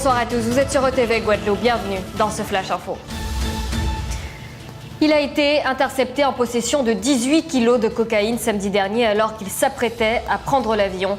Bonsoir à tous, vous êtes sur ETV Guadeloupe, bienvenue dans ce Flash Info. Il a été intercepté en possession de 18 kilos de cocaïne samedi dernier alors qu'il s'apprêtait à prendre l'avion.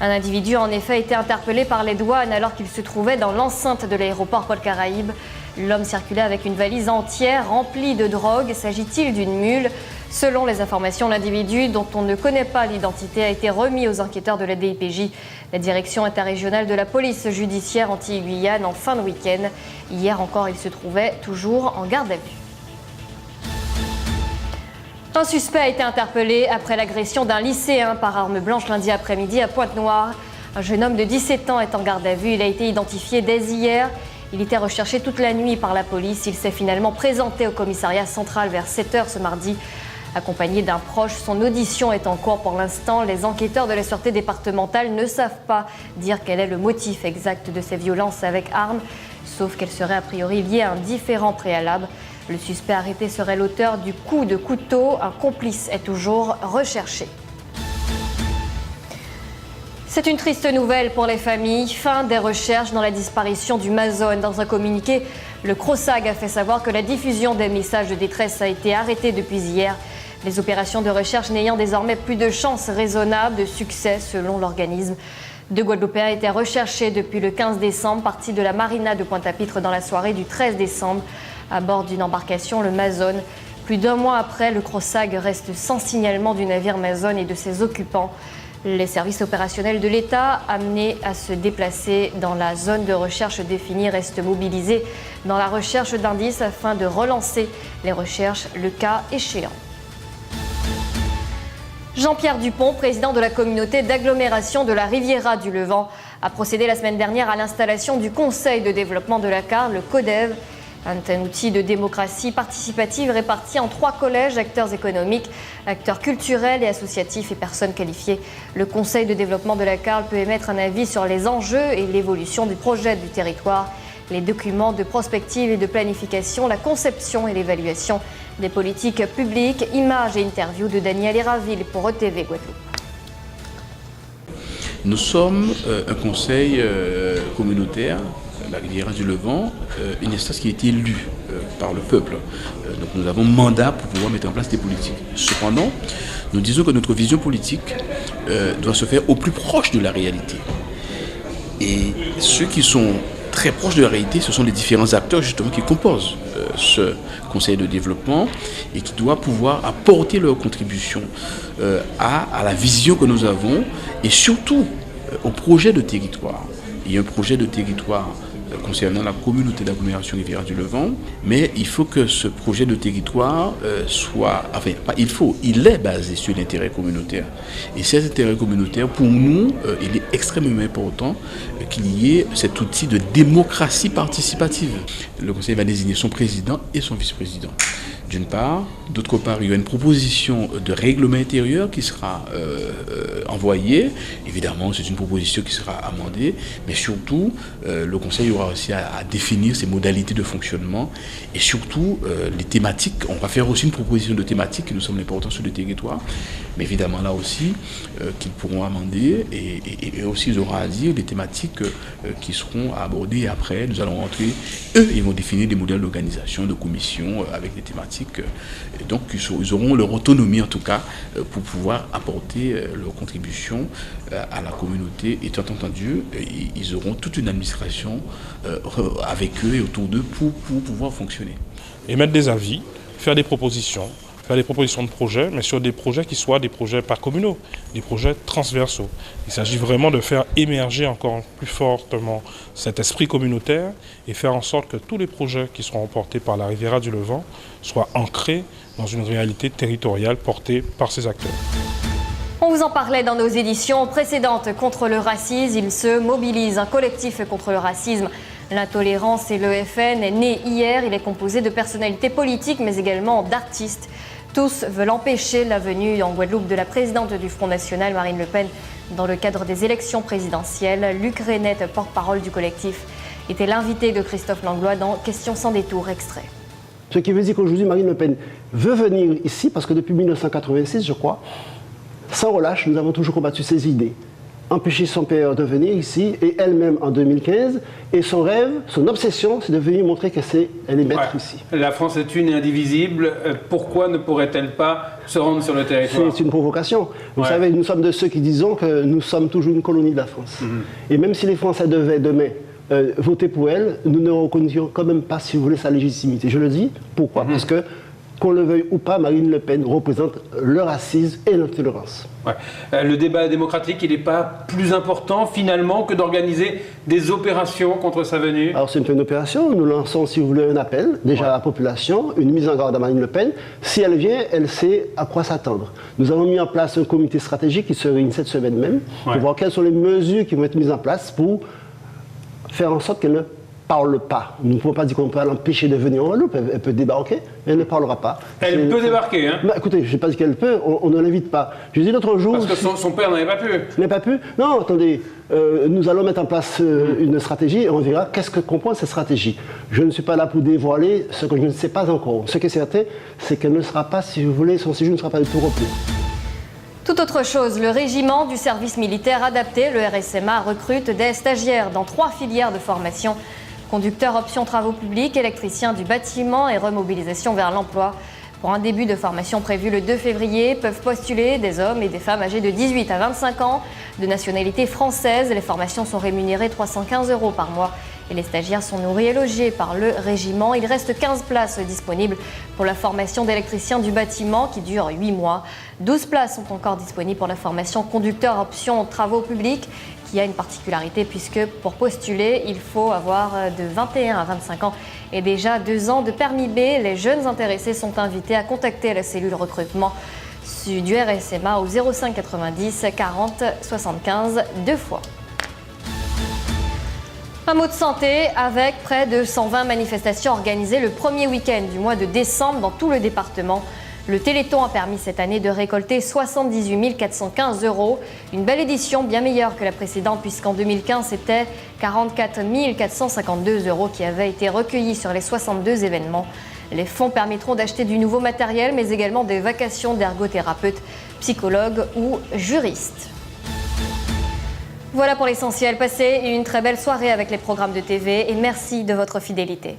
Un individu a en effet été interpellé par les douanes alors qu'il se trouvait dans l'enceinte de l'aéroport Paul-Caraïbes. L'homme circulait avec une valise entière remplie de drogue. S'agit-il d'une mule ? Selon les informations, l'individu, dont on ne connaît pas l'identité, a été remis aux enquêteurs de la DIPJ, la direction interrégionale de la police judiciaire Antilles-Guyane, en fin de week-end. Hier encore, il se trouvait toujours en garde à vue. Un suspect a été interpellé après l'agression d'un lycéen par arme blanche lundi après-midi à Pointe-Noire. Un jeune homme de 17 ans est en garde à vue. Il a été identifié dès hier. Il était recherché toute la nuit par la police. Il s'est finalement présenté au commissariat central vers 7 h ce mardi. Accompagné d'un proche, son audition est en cours pour l'instant. Les enquêteurs de la sûreté départementale ne savent pas dire quel est le motif exact de ces violences avec arme, sauf qu'elles seraient a priori liées à un différend préalable. Le suspect arrêté serait l'auteur du coup de couteau. Un complice est toujours recherché. C'est une triste nouvelle pour les familles. Fin des recherches dans la disparition du Mazone. Dans un communiqué, le CROSAG a fait savoir que la diffusion des messages de détresse a été arrêtée depuis hier. Les opérations de recherche n'ayant désormais plus de chances raisonnables de succès selon l'organisme. 2 Guadeloupéens étaient recherchés depuis le 15 décembre, partis de la marina de Pointe-à-Pitre dans la soirée du 13 décembre. À bord d'une embarcation, le Mazone. Plus d'1 mois après, le CROSAG reste sans signalement du navire Mazone et de ses occupants. Les services opérationnels de l'État, amenés à se déplacer dans la zone de recherche définie, restent mobilisés dans la recherche d'indices afin de relancer les recherches le cas échéant. Jean-Pierre Dupont, président de la communauté d'agglomération de la Riviera du Levant, a procédé la semaine dernière à l'installation du Conseil de développement de la CAR, le CODEV. Un outil de démocratie participative réparti en 3 collèges, acteurs économiques, acteurs culturels et associatifs et personnes qualifiées. Le Conseil de développement de la CAR peut émettre un avis sur les enjeux et l'évolution du projet du territoire, les documents de prospective et de planification, la conception et l'évaluation des politiques publiques, images et interviews de Daniel Héraville pour ETV Guadeloupe. Nous sommes un conseil communautaire, la Riviera du Levant, une instance qui a été élue par le peuple. Donc nous avons mandat pour pouvoir mettre en place des politiques. Cependant, nous disons que notre vision politique doit se faire au plus proche de la réalité. Et ceux qui sont très proches de la réalité, ce sont les différents acteurs justement qui composent ce conseil de développement et qui doivent pouvoir apporter leur contribution à la vision que nous avons et surtout au projet de territoire. Il y a un projet de territoire concernant la communauté d'agglomération Riviera du Levant, mais il faut que ce projet de territoire il est basé sur l'intérêt communautaire. Et cet intérêt communautaire, pour nous, il est extrêmement important qu'il y ait cet outil de démocratie participative. Le conseil va désigner son président et son vice-président. D'une part. D'autre part, il y a une proposition de règlement intérieur qui sera envoyée. Évidemment, c'est une proposition qui sera amendée, mais surtout, le Conseil aura aussi à définir ses modalités de fonctionnement et surtout les thématiques. On va faire aussi une proposition de thématiques qui nous semble importante sur le territoire, mais évidemment là aussi, qu'ils pourront amender et aussi ils auront à dire des thématiques qui seront abordées et après. Nous allons rentrer, eux, ils vont définir des modèles d'organisation, de commission avec des thématiques. Et donc, ils auront leur autonomie, en tout cas, pour pouvoir apporter leur contribution à la communauté. Étant entendu, ils auront toute une administration avec eux et autour d'eux pour pouvoir fonctionner. Émettre des avis, faire des propositions de projets, mais sur des projets qui soient des projets pas communaux, des projets transversaux. Il s'agit vraiment de faire émerger encore plus fortement cet esprit communautaire et faire en sorte que tous les projets qui seront portés par la Riviera du Levant soient ancrés dans une réalité territoriale portée par ces acteurs. On vous en parlait dans nos éditions précédentes contre le racisme. Il se mobilise un collectif contre le racisme. L'intolérance et le FN est né hier. Il est composé de personnalités politiques mais également d'artistes. Tous veulent empêcher la venue en Guadeloupe de la présidente du Front National, Marine Le Pen, dans le cadre des élections présidentielles. Luc Reynette, porte-parole du collectif, était l'invité de Christophe Langlois dans Questions sans détour, extrait. Ce qui veut dire qu'aujourd'hui, Marine Le Pen veut venir ici parce que depuis 1986, je crois, sans relâche, nous avons toujours combattu ses idées. empêché son père de venir ici, et elle-même en 2015. Et son rêve, son obsession, c'est de venir montrer qu'elle est maître ici. La France est une et indivisible. Pourquoi ne pourrait-elle pas se rendre sur le territoire? C'est une provocation. Vous savez, nous sommes de ceux qui disons que nous sommes toujours une colonie de la France. Et même si les Français devaient demain voter pour elle, nous ne reconnaissions quand même pas, si vous voulez, sa légitimité. Je le dis, pourquoi? Parce que, qu'on le veuille ou pas, Marine Le Pen représente leur assise et notre tolérance. Le débat démocratique, il n'est pas plus important finalement que d'organiser des opérations contre sa venue? Alors c'est une opération, nous lançons, si vous voulez, un appel déjà à la population, une mise en garde à Marine Le Pen. Si elle vient, elle sait à quoi s'attendre. Nous avons mis en place un comité stratégique qui se réunit cette semaine même pour voir quelles sont les mesures qui vont être mises en place pour faire en sorte qu'elle ne parle pas. Nous ne pouvons pas dire qu'on peut l'empêcher de venir en Guadeloupe, elle peut débarquer, mais elle ne parlera pas. Elle peut débarquer, hein? Écoutez, je n'ai pas dit qu'elle peut, on ne l'invite pas. Je dis l'autre jour... Parce que son père n'avait pas pu. N'a pas pu? Non, attendez, nous allons mettre en place une stratégie et on verra qu'est-ce que comprend cette stratégie. Je ne suis pas là pour dévoiler ce que je ne sais pas encore. Ce qui est certain, c'est qu'elle ne sera pas, si vous voulez, son séjour ne sera pas du tout repris. Tout autre chose, le régiment du service militaire adapté, le RSMA, recrute des stagiaires dans 3 filières de formation. Conducteur option travaux publics, électricien du bâtiment et remobilisation vers l'emploi. Pour un début de formation prévu le 2 février, peuvent postuler des hommes et des femmes âgés de 18 à 25 ans, de nationalité française. Les formations sont rémunérées 315 € par mois et les stagiaires sont nourris et logés par le régiment. Il reste 15 places disponibles pour la formation d'électricien du bâtiment qui dure 8 mois. 12 places sont encore disponibles pour la formation conducteur option travaux publics qui a une particularité puisque pour postuler, il faut avoir de 21 à 25 ans et déjà 2 ans de permis B. Les jeunes intéressés sont invités à contacter la cellule recrutement du RSMA au 05 90 40 75 2 fois. Un mot de santé avec près de 120 manifestations organisées le premier week-end du mois de décembre dans tout le département. Le Téléthon a permis cette année de récolter 78 415 €. Une belle édition, bien meilleure que la précédente puisqu'en 2015 c'était 44 452 € qui avaient été recueillis sur les 62 événements. Les fonds permettront d'acheter du nouveau matériel mais également des vacations d'ergothérapeutes, psychologues ou juristes. Voilà pour l'essentiel. Passez une très belle soirée avec les programmes de TV et merci de votre fidélité.